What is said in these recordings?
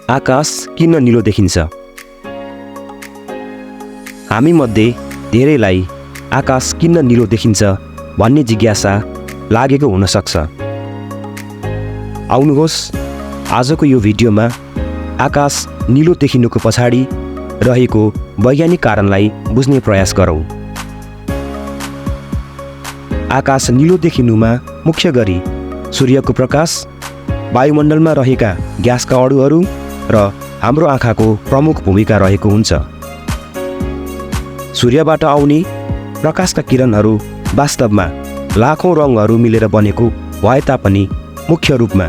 आकाश किन नीलो देखिन्छ? हामी मध्ये धेरैलाई आकाश किन नीलो देखिन्छ भन्ने जिज्ञासा लागेको हुन सक्छ। आउनुहोस् आजको यो भिडियोमा आकाश नीलो देखिनुको पछाडि रहेको वैज्ञानिक कारणलाई बुझ्ने प्रयास गरौँ। आकाश नीलो देखिनुमा मुख्य गरी सूर्यको प्रकाश, वायुमण्डलमा रहेका ग्यासका अणुहरू र हाम्रो आँखाको प्रमुख भूमिका रहेको हुन्छ। सूर्यबाट आउने प्रकाशका किरणहरू वास्तवमा लाखौं रङहरू मिलेर बनेको भए तापनि मुख्य रूपमा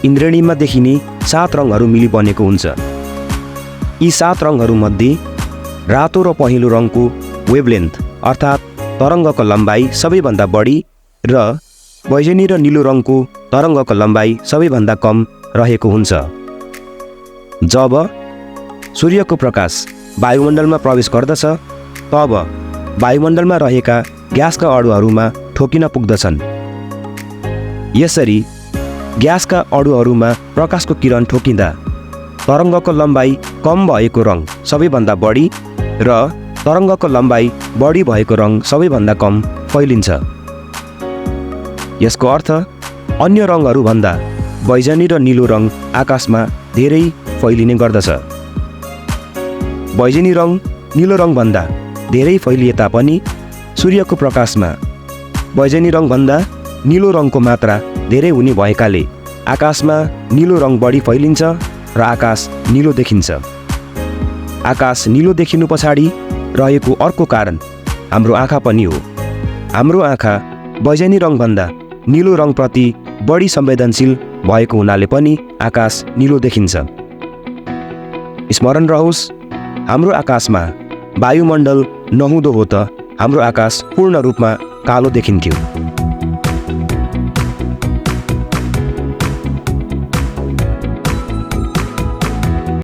इन्द्रेणीमा देखिने 7 रङहरू मिली बनेको हुन्छ। यी 7 रङहरूमध्ये रातो र पहेँलो रङको वेभलेन्थ अर्थात् तरङ्गको लम्बाइ सबैभन्दा बढी र बैजनी र नीलो रङको तरङ्गको लम्बाइ सबैभन्दा कम रहेको हुन्छ। जब सूर्यको प्रकाश वायुमण्डलमा प्रवेश गर्दछ तब वायुमण्डलमा रहेका ग्यासका अणुहरूमा ठोकिन पुग्दछन्। यसरी ग्यासका अणुहरूमा प्रकाशको किरण ठोकिँदा तरङ्गको लम्बाइ कम भएको रङ सबैभन्दा बढी र तरङ्गको लम्बाइ बढी भएको रङ सबैभन्दा कम फैलिन्छ। यसको अर्थ अन्य रङहरूभन्दा बैजनी र नीलो रङ आकाशमा धेरै फैलिने गर्दछ। बैजनी रङ नीलो रङभन्दा धेरै फैलिए तापनि सूर्यको प्रकाशमा बैजनी रङभन्दा नीलो रङको मात्रा धेरै हुने भएकाले आकाशमा नीलो रङ बढी फैलिन्छ र आकाश नीलो देखिन्छ। आकाश नीलो देखिनु पछाडि रहेको अर्को कारण हाम्रो आँखा पनि हो। हाम्रो आँखा बैजनी रङभन्दा नीलो रङप्रति बढी संवेदनशील भएको हुनाले पनि आकाश नीलो देखिन्छ। स्मरण रहोस्, हाम्रो आकाशमा वायुमण्डल नहुँदो हो त हाम्रो आकाश पूर्ण रूपमा कालो देखिन्थ्यो।